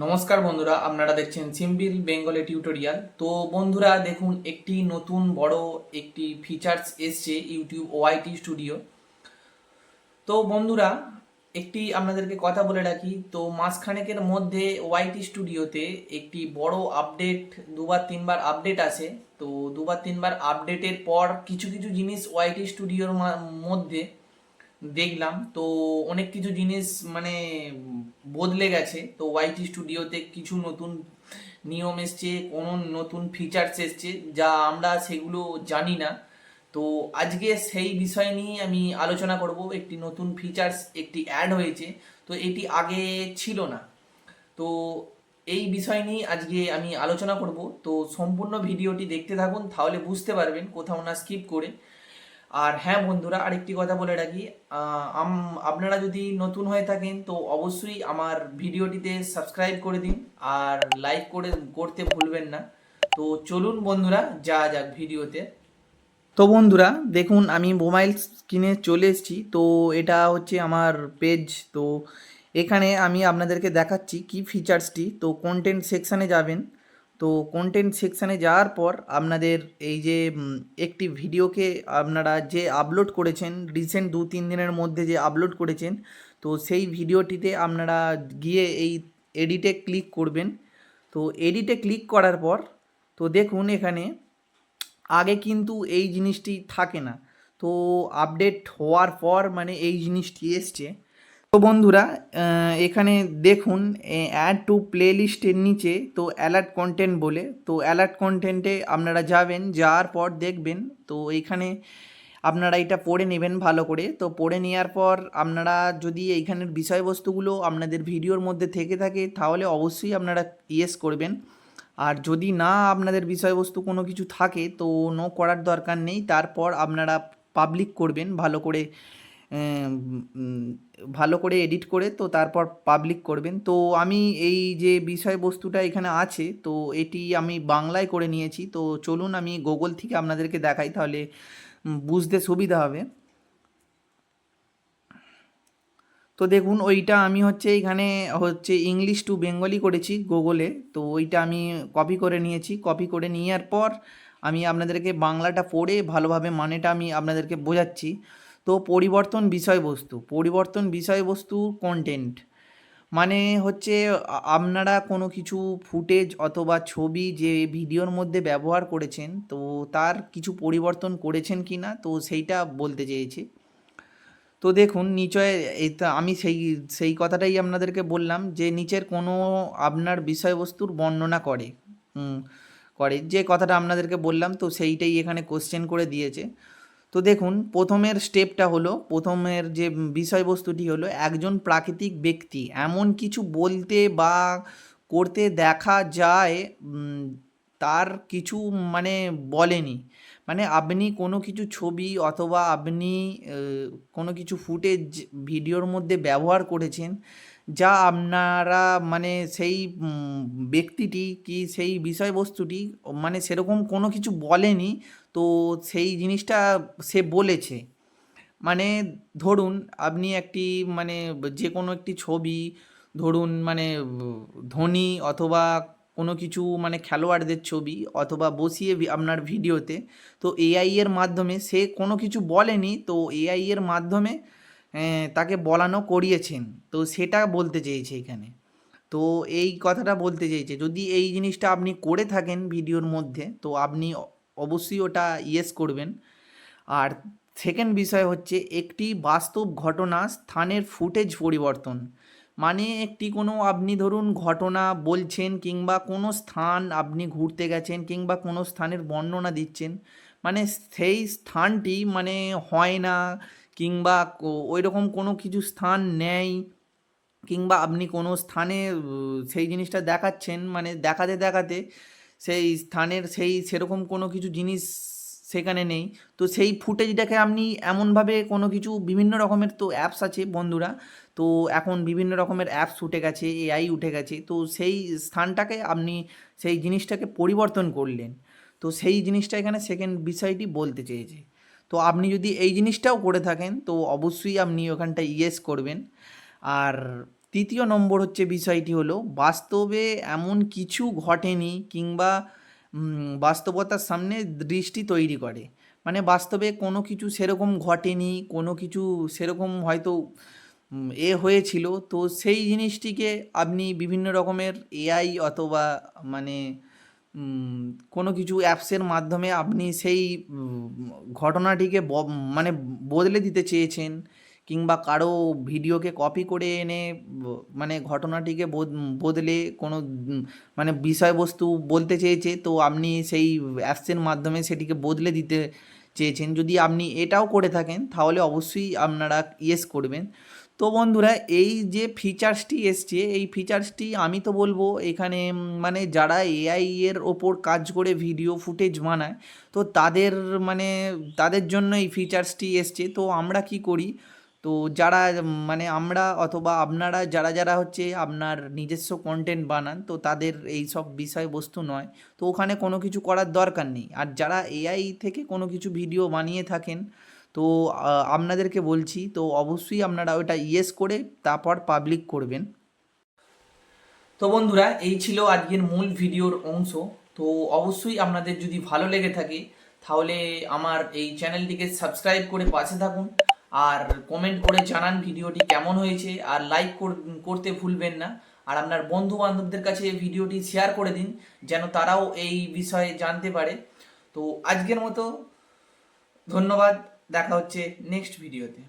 নমস্কার বন্ধুরা, আপনারা দেখছেন সিম্পল বেঙ্গলি টিউটোরিয়াল। তো বন্ধুরা দেখুন, একটি নতুন বড় একটি ফিচার্স এসছে ইউটিউব ওআইটি স্টুডিও। তো বন্ধুরা, একটি আপনাদেরকে কথা বলে রাখি, তো মাসখানেকের মধ্যে ওআইটি স্টুডিওতে একটি বড় আপডেট, দুবার তিনবার আপডেট আসে। তো দুবার তিনবার আপডেটের পর কিছু কিছু জিনিস ওআইটি স্টুডিওর মধ্যে দেখলাম। তো অনেক কিছু জিনিস মানে বদলে গেছে। তো ওয়াইটি স্টুডিওতে কিছু নতুন নিয়ম এসছে, কোনো নতুন ফিচার্স এসছে যা আমরা সেগুলো জানি না। তো আজকে সেই বিষয় নিয়ে আমি আলোচনা করব। একটি নতুন ফিচার্স একটি অ্যাড হয়েছে, তো এটি আগে ছিল না। তো এই বিষয় নিয়ে আজকে আমি আলোচনা করব। তো সম্পূর্ণ ভিডিওটি দেখতে থাকুন, তাহলে বুঝতে পারবেন, কোথাও না স্কিপ করে। আর হ্যাঁ বন্ধুরা, আরেকটি কথা বলে রাখি, আপনারা যদি নতুন হয়ে থাকেন তো অবশ্যই আমার ভিডিওটিতে সাবস্ক্রাইব করে দিন আর লাইক করতে ভুলবেন না। তো চলুন বন্ধুরা, যা যাক ভিডিওতে। তো বন্ধুরা দেখুন, আমি মোবাইল স্ক্রিনে চলে এসেছি। তো এটা হচ্ছে আমার পেজ। তো এখানে আমি আপনাদেরকে দেখাচ্ছি কি ফিচার্সটি। তো কন্টেন্ট সেকশানে যাবেন। তো কন্টেন্ট সেকশানে যাওয়ার পর আপনাদের এই যে একটি ভিডিওকে আপনারা যে আপলোড করেছেন রিসেন্ট 2-3 দিনের মধ্যে যে আপলোড করেছেন, তো সেই ভিডিওটিতে আপনারা গিয়ে এই এডিটে ক্লিক করবেন। তো এডিটে ক্লিক করার পর তো দেখুন, এখানে আগে কিন্তু এই জিনিসটি থাকে না। তো আপডেট হওয়ার পর মানে এই জিনিসটি এসছে। তো বন্ধুরা, এখানে দেখুন, অ্যাড টু প্লে লিস্টের নিচে তো অ্যালার্ট কন্টেন্ট বলে, তো অ্যালার্ট কন্টেন্টে আপনারা যাবেন। যাওয়ার পর দেখবেন, তো এইখানে আপনারা এটা পড়ে নেবেন ভালো করে। তো পড়ে নেওয়ার পর আপনারা যদি এইখানের বিষয়বস্তুগুলো আপনাদের ভিডিওর মধ্যে থেকে থাকে তাহলে অবশ্যই আপনারা ইয়েস করবেন। আর যদি না আপনাদের বিষয়বস্তু কোনো কিছু থাকে তো নো করার দরকার নেই। তারপর আপনারা পাবলিক করবেন ভালো করে, ভালো করে এডিট করে, তো তারপর পাবলিক করবেন। তো আমি এই যে বিষয়বস্তুটা এখানে আছে, তো এটি আমি বাংলায় করে নিয়েছি। তো চলুন আমি গুগল থেকে আপনাদেরকে দেখাই, তাহলে বুঝতে সুবিধা হবে। তো দেখুন, ওইটা আমি হচ্ছে এখানে হচ্ছে ইংলিশ টু বেঙ্গলি করেছি গুগলে। তো ওইটা আমি কপি করে নিয়েছি। কপি করে নেওয়ার পর আমি আপনাদেরকে বাংলাটা পড়ে ভালোভাবে মানেটা আমি আপনাদেরকে বোঝাচ্ছি। তো পরিবর্তন বিষয়বস্তু কন্টেন্ট মানে হচ্ছে আপনারা কোনো কিছু ফুটেজ অথবা ছবি যে ভিডিওর মধ্যে ব্যবহার করেছেন, তো তার কিছু পরিবর্তন করেছেন কি না, তো সেইটা বলতে চেয়েছি। তো দেখুন নিচে, এটা আমি সেই সেই কথাটাই আপনাদেরকে বললাম যে নিচের কোনো আপনার বিষয়বস্তুর বর্ণনা করে, যে কথাটা আপনাদেরকে বললাম, তো সেইটাই এখানে কোশ্চেন করে দিয়েছে। তো দেখুন, প্রথমের যে বিষয়বস্তুটি হলো, একজন প্রাকৃতিক ব্যক্তি এমন কিছু বলতে বা করতে দেখা যায় তার কিছু মানে বলেনি। মানে আপনি কোনো কিছু ছবি অথবা আপনি কোনো কিছু ফুটেজ ভিডিওর মধ্যে ব্যবহার করেছেন, যা আপনারা মানে সেই ব্যক্তিটি কি সেই বিষয়বস্তুটি মানে সেরকম কোনো কিছু বলেনি, তো সেই জিনিসটা সে বলেছে। মানে ধরুন আপনি একটি মানে যে কোনো একটি ছবি, ধরুন মানে ধোনি অথবা কোনো কিছু মানে খেলোয়াড়দের ছবি অথবা বসিয়ে আপনার ভিডিওতে, তো এআই এর মাধ্যমে সে কোনো কিছু বলেনি, তো এআই এর মাধ্যমে তাকে বলানো করিয়েছেন। তো সেটা বলতে চেয়েছে এখানে। তো এই কথাটা বলতে চেয়েছে, যদি এই জিনিসটা আপনি করে থাকেন ভিডিওর মধ্যে, তো আপনি অবশ্যই ওটা ইয়েস করবেন। আর সেকেন্ড বিষয় হচ্ছে একটি বাস্তব ঘটনা স্থানের ফুটেজ পরিবর্তন। মানে একটি কোনো আপনি ধরুন ঘটনা বলছেন, কিংবা কোনো স্থান আপনি ঘুরতে গেছেন, কিংবা কোনো স্থানের বর্ণনা দিচ্ছেন, মানে সেই স্থানটি মানে হয় না, কিংবা ওই রকম কোনো কিছু স্থান নেই, কিংবা আপনি কোনো স্থানে সেই জিনিসটা দেখাচ্ছেন, মানে দেখাতে দেখাতে সেই স্থানের সেরকম কোনো কিছু জিনিস সেখানে নেই। তো সেই ফুটেজটাকে আপনি এমনভাবে কোনো কিছু, বিভিন্ন রকমের তো অ্যাপস আছে বন্ধুরা। তো এখন বিভিন্ন রকমের অ্যাপস উঠে গেছে, এআই উঠে গেছে। তো সেই স্থানটাকে আপনি সেই জিনিসটাকে পরিবর্তন করলেন। তো সেই জিনিসটা এখানে সেকেন্ড বিষয়টি বলতে চেয়েছে। তো আপনি যদি এই জিনিসটাও করে থাকেন তো অবশ্যই আপনি ওখানটায় ইয়েস করবেন। আর তৃতীয় নম্বর হচ্ছে বিষয়টি হলো বাস্তবে এমন কিছু ঘটেনি কিংবা বাস্তবতার সামনে দৃষ্টি তৈরি করে। মানে বাস্তবে কোনো কিছু সেরকম ঘটেনি, কোনো কিছু সেরকম হয়তো হয়েছিল, তো সেই জিনিসটিকে আপনি বিভিন্ন রকমের এআই অথবা মানে উম, কোনো কিছু অ্যাপসের মাধ্যমে আপনি সেই ঘটনাটিকে মানে বদলে দিতে চেয়েছেন, কিংবা কারো ভিডিওকে কপি করে এনে মানে ঘটনাটিকে বদলে কোনো মানে বিষয়বস্তু বলতে চেয়েছে, তো আপনি সেই অ্যাপসের মাধ্যমে সেটিকে বদলে দিতে চেয়েছেন। যদি আপনি এটাও করে থাকেন তাহলে অবশ্যই আপনারা ইয়েস করবেন। তো বন্ধুরা, এই যে ফিচার্সটি এসছে, এই ফিচার্সটি আমি তো বলবো এখানে মানে যারা এআই এর ওপর কাজ করে ভিডিও ফুটেজ বানায়, তো তাদের মানে তাদের জন্য এই ফিচার্সটি এসছে। তো আমরা কি করি, তো যারা মানে আমরা অথবা আপনারা যারা যারা হচ্ছে আপনার নিজস্ব কন্টেন্ট বানান, তো তাদের এই সব বিষয়বস্তু নয়, তো ওখানে কোনো কিছু করার দরকার নেই। আর যারা এআই থেকে কোনো কিছু ভিডিও বানিয়ে থাকেন, তো আপনাদেরকে বলছি, তো অবশ্যই আপনারা ওটা ইয়েস করে তারপর পাবলিক করবেন। তো বন্ধুরা, এই ছিল আজকের মূল ভিডিওর অংশ। তো অবশ্যই আপনাদের যদি ভালো লেগে থাকে তাহলে আমার এই চ্যানেলটিকে সাবস্ক্রাইব করে পাশে থাকুন, আর কমেন্ট করে জানান ভিডিওটি কেমন হয়েছে, আর লাইক করতে ভুলবেন না। আর আপনার বন্ধু বান্ধবদের কাছে ভিডিওটি শেয়ার করে দিন যেন তারাও এই বিষয়ে জানতে পারে। তো আজকের মতো ধন্যবাদ, দেখা হচ্ছে নেক্সট ভিডিওতে।